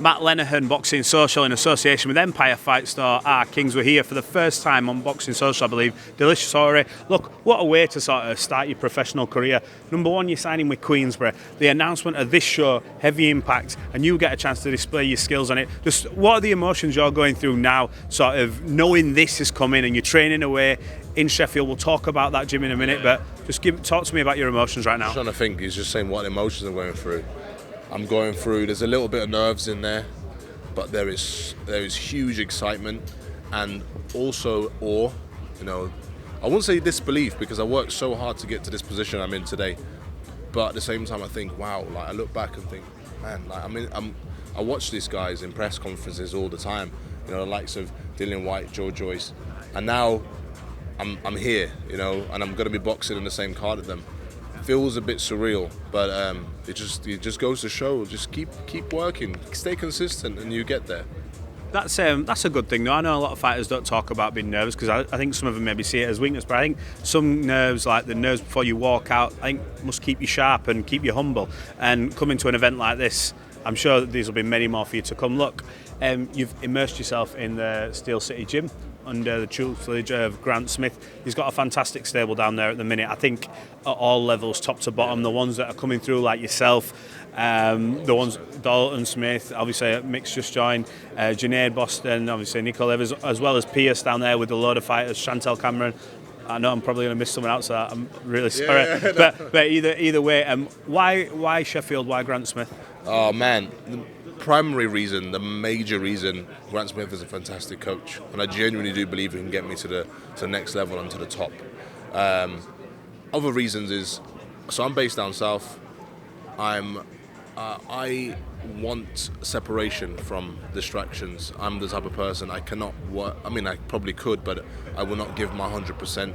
Matt Lenihan, Boxing Social, in association with Empire Fight Store, our Kings, were here for the first time on Boxing Social, I believe. Delicious Orie. Look, what a way to sort of start your professional career. Number one, you're signing with Queensberry. The announcement of this show, heavy impact, and you get a chance to display your skills on it. Just what are the emotions you're going through now, sort of knowing this is coming and you're training away in Sheffield? We'll talk about that gym in a minute, but just talk to me about your emotions right now. I'm trying to think. He's just saying what emotions I'm going through. There's a little bit of nerves in there, but there is huge excitement and also awe. You know, I wouldn't say disbelief because I worked so hard to get to this position I'm in today. But at the same time, I think, wow. Like I look back and think, man. Like I watch these guys in press conferences all the time. You know, the likes of Dillian Whyte, Joe Joyce, and now I'm here. You know, and I'm going to be boxing in the same card as them. Feels a bit surreal, but it just goes to show. Just keep working, stay consistent, and you get there. That's a good thing, though. I know a lot of fighters don't talk about being nervous because I think some of them maybe see it as weakness, but I think some nerves, like the nerves before you walk out, I think must keep you sharp and keep you humble. And coming to an event like this, I'm sure that these will be many more for you to come. Look, you've immersed yourself in the Steel City gym under the tutelage of Grant Smith. He's got a fantastic stable down there at the minute. I think at all levels, top to bottom, the ones that are coming through like yourself, the ones Dalton Smith, obviously Mick's just joined, Junaid Boston, obviously Nicole Evers, as well as Pierce down there with a load of fighters, Chantel Cameron. I know I'm probably going to miss someone else, so I'm really sorry. Yeah. But either way, why Sheffield? Why Grant Smith? Oh man. Primary reason, the major reason, Grant Smith is a fantastic coach, and I genuinely do believe he can get me to the next level and to the top. Other reasons is, so I'm based down south. I want separation from distractions. I'm the type of person I cannot work. I mean, I probably could, but I will not give my 100%.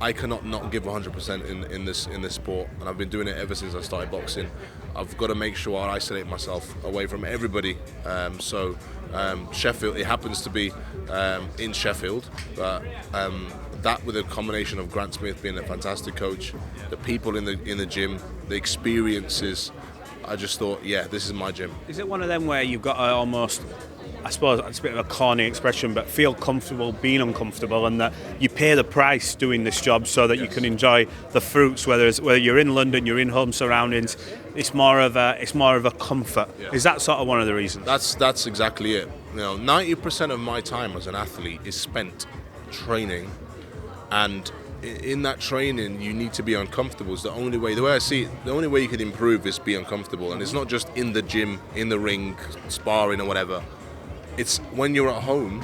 I cannot not give 100% in this sport, and I've been doing it ever since I started boxing. I've got to make sure I isolate myself away from everybody. Sheffield, it happens to be in Sheffield, but that with a combination of Grant Smith being a fantastic coach, the people in the gym, the experiences, I just thought, yeah, this is my gym. Is it one of them where you've got to almost, I suppose it's a bit of a corny expression, but feel comfortable being uncomfortable, and that you pay the price doing this job so that you can enjoy the fruits, whether you're in London, you're in home surroundings, it's more of a comfort. Yeah. Is that sort of one of the reasons? That's exactly it. You know, 90% of my time as an athlete is spent training, and in that training you need to be uncomfortable. It's the way I see it, the only way you can improve is be uncomfortable, and it's not just in the gym, in the ring, sparring or whatever. It's when you're at home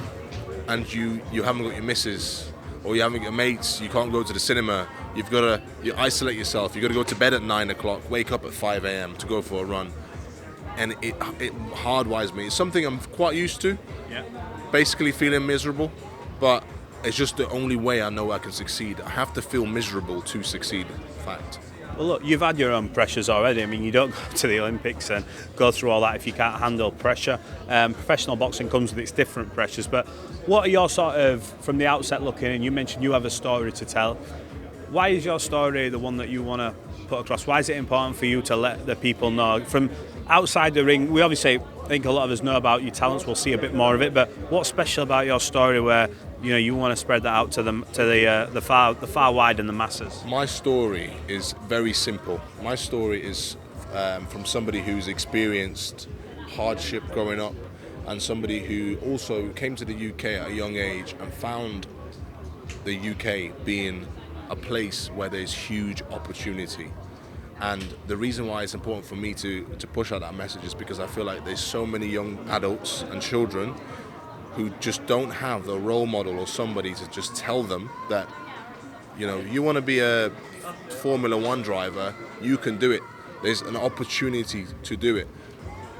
and you haven't got your missus or you haven't got your mates, you can't go to the cinema, you isolate yourself, you've got to go to bed at 9 o'clock, wake up at 5 a.m. to go for a run. And it hardwires me. It's something I'm quite used to, basically feeling miserable, but it's just the only way I know I can succeed. I have to feel miserable to succeed, in fact. Well, look, you've had your own pressures already. I mean, you don't go to the Olympics and go through all that if you can't handle pressure. Professional boxing comes with its different pressures. But what are your sort of, from the outset looking in, you mentioned you have a story to tell. Why is your story the one that you want to put across? Why is it important for you to let the people know? From outside the ring, we obviously think a lot of us know about your talents. We'll see a bit more of it. But what's special about your story where you want to spread that out to the far wide and the masses? My story is very simple. My story is from somebody who's experienced hardship growing up, and somebody who also came to the UK at a young age and found the UK being a place where there's huge opportunity. And the reason why it's important for me to push out that message is because I feel like there's so many young adults and children who just don't have the role model or somebody to just tell them that, you want to be a Formula One driver, you can do it. There's an opportunity to do it.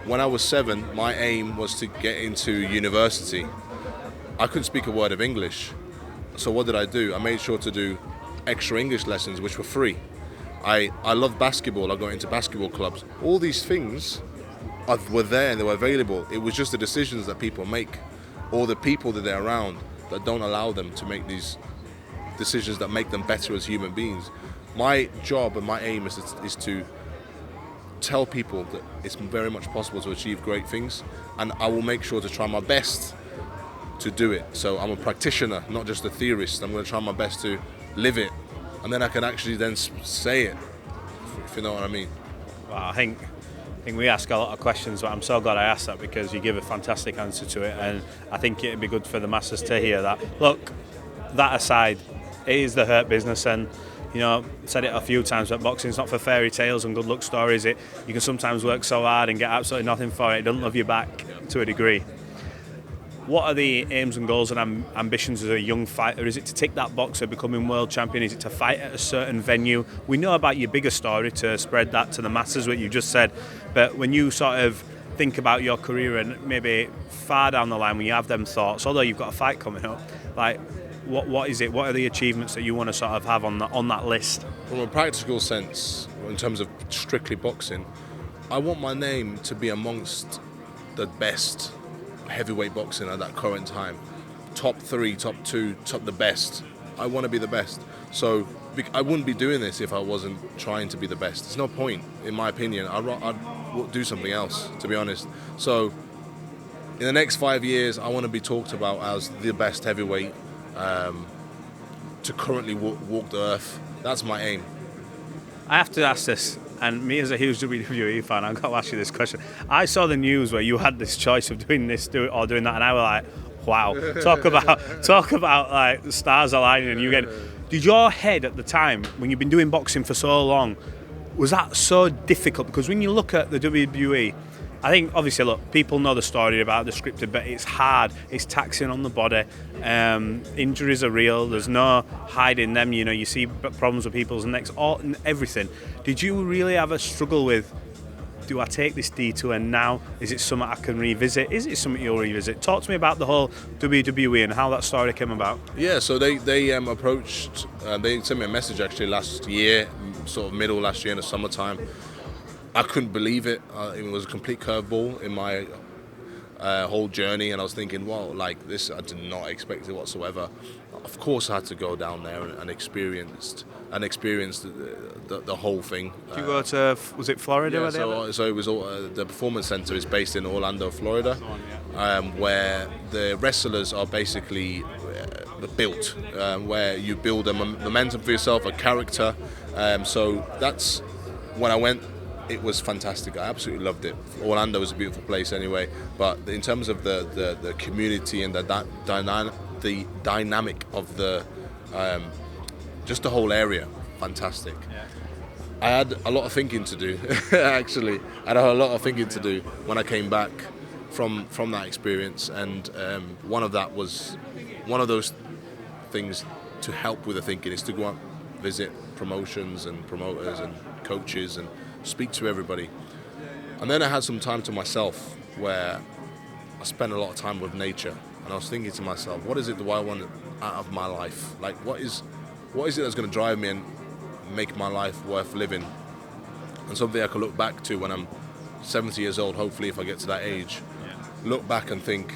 When I was 7, my aim was to get into university. I couldn't speak a word of English. So what did I do? I made sure to do extra English lessons, which were free. I loved basketball. I got into basketball clubs. All these things were there and they were available. It was just the decisions that people make, or the people that they're around, that don't allow them to make these decisions that make them better as human beings. My job and my aim is to tell people that it's very much possible to achieve great things, and I will make sure to try my best to do it. So I'm a practitioner, not just a theorist. I'm going to try my best to live it, and then I can actually then say it, if you know what I mean. Well, I think we ask a lot of questions, but I'm so glad I asked that, because you give a fantastic answer to it, and I think it'd be good for the masses to hear that. Look, that aside, it is the hurt business, and said it a few times, but boxing's not for fairy tales and good luck stories. You can sometimes work so hard and get absolutely nothing for it. It doesn't love you back to a degree. What are the aims and goals and ambitions as a young fighter? Is it to tick that box of becoming world champion? Is it to fight at a certain venue? We know about your bigger story, to spread that to the masses, what you just said. But when you sort of think about your career and maybe far down the line, when you have them thoughts, although you've got a fight coming up, like what is it? What are the achievements that you want to sort of have on that list? From a practical sense, in terms of strictly boxing, I want my name to be amongst the best heavyweight boxing at that current time. Top 3, top 2, the best. I want to be the best. So I wouldn't be doing this if I wasn't trying to be the best. There's no point, in my opinion. I'd do something else, to be honest. So in the next 5 years, I want to be talked about as the best heavyweight to currently walk the earth. That's my aim. I have to ask this, and me as a huge WWE fan, I've got to ask you this question. I saw the news where you had this choice of doing this or doing that, and I was like, wow, talk about like the stars aligning and you get. Did your head at the time, when you've been doing boxing for so long, was that so difficult? Because when you look at the WWE, I think, obviously, look, people know the story about the scripted, but it's hard. It's taxing on the body. Injuries are real. There's no hiding them. You see problems with people's necks, everything. Did you really have a struggle with, do I take this detour now? Is it something I can revisit? Is it something you'll revisit? Talk to me about the whole WWE and how that story came about. Yeah, so they approached, they sent me a message actually last year, sort of middle last year in the summertime. I couldn't believe it. It was a complete curveball in my whole journey, and I was thinking, well, like this, I did not expect it whatsoever. Of course, I had to go down there and experience the whole thing. Did you go to, was it Florida? Yeah, so it was the Performance Center is based in Orlando, Florida, where the wrestlers are basically built, where you build a momentum for yourself, a character. So that's when I went. It was fantastic. I absolutely loved it. Orlando is a beautiful place anyway, but in terms of the community and the dynamic of the just the whole area, fantastic. Yeah. I had a lot of thinking to do. Actually, I had a lot of thinking to do when I came back from that experience, and one of those things to help with the thinking is to go out, visit promotions and promoters and coaches and speak to everybody. And then I had some time to myself where I spent a lot of time with nature, and I was thinking to myself, what is it do I want out of my life? Like, what is it that's going to drive me and make my life worth living? And something I can look back to when I'm 70 years old, hopefully, if I get to that age, look back and think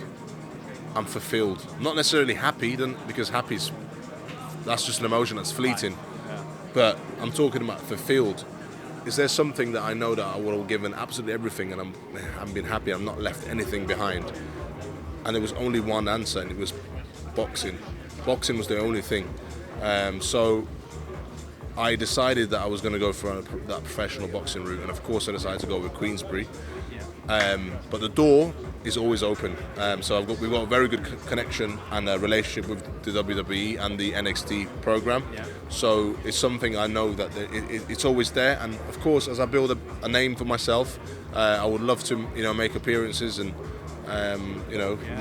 I'm fulfilled. Not necessarily happy, because that's just an emotion that's fleeting. But I'm talking about fulfilled. Is there something that I know that I would have given absolutely everything, and I'm been happy, I'm not left anything behind? And there was only one answer, and it was boxing. Boxing was the only thing. So I decided that I was going to go for that professional boxing route, and of course I decided to go with Queensbury. But the door is always open. So we've got a very good connection and a relationship with the WWE and the NXT program. Yeah. So it's something I know that it's always there. And of course, as I build a name for myself, I would love to make appearances and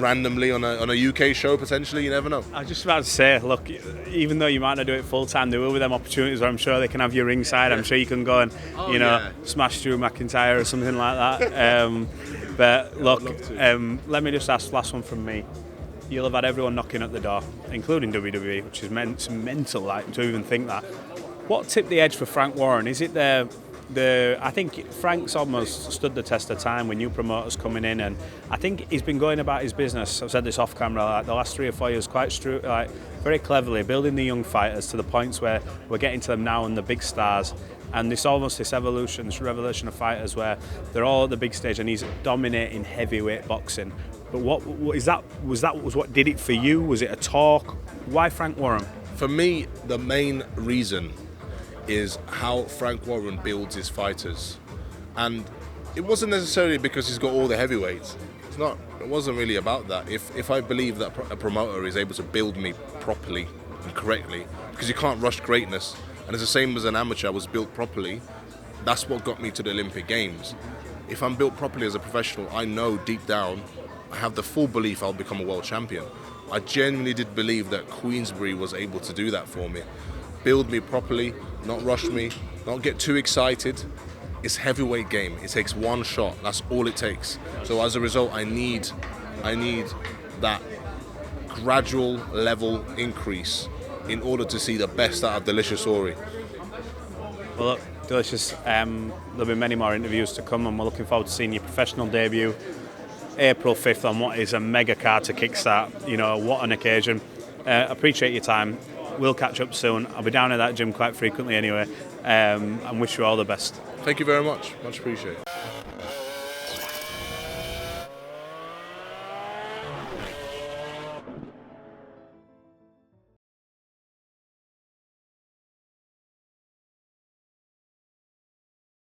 randomly on a UK show potentially. You never know. I was just about to say, look, even though you might not do it full time, there will be them opportunities where I'm sure they can have you ringside. I'm sure you can go and smash Drew McIntyre or something like that. But look, let me just ask last one from me. You'll have had everyone knocking at the door, including WWE, which is mental, like, to even think that. What tipped the edge for Frank Warren? Is it I think Frank's almost stood the test of time with new promoters coming in, and I think he's been going about his business. I've said this off camera, like the last 3 or 4 years, very cleverly building the young fighters to the points where we're getting to them now and the big stars. and this evolution, this revolution of fighters where they're all at the big stage and he's dominating heavyweight boxing. But what was what did it for you? Was it a talk? Why Frank Warren? For me, the main reason is how Frank Warren builds his fighters, and it wasn't necessarily because he's got all the heavyweights. It wasn't really about that. If I believe that a promoter is able to build me properly and correctly, because you can't rush greatness, and it's the same as an amateur. I was built properly. That's what got me to the Olympic Games. If I'm built properly as a professional, I know deep down, I have the full belief I'll become a world champion. I genuinely did believe that Queensberry was able to do that for me. Build me properly, not rush me, not get too excited. It's heavyweight game. It takes one shot. That's all it takes. So as a result, I need that gradual level increase in order to see the best out of Delicious Orie. Well, look, Delicious, there'll be many more interviews to come, and we're looking forward to seeing your professional debut April 5th on what is a mega card to kickstart. You know, what an occasion. Appreciate your time. We'll catch up soon. I'll be down at that gym quite frequently anyway, and wish you all the best. Thank you very much. Much appreciated.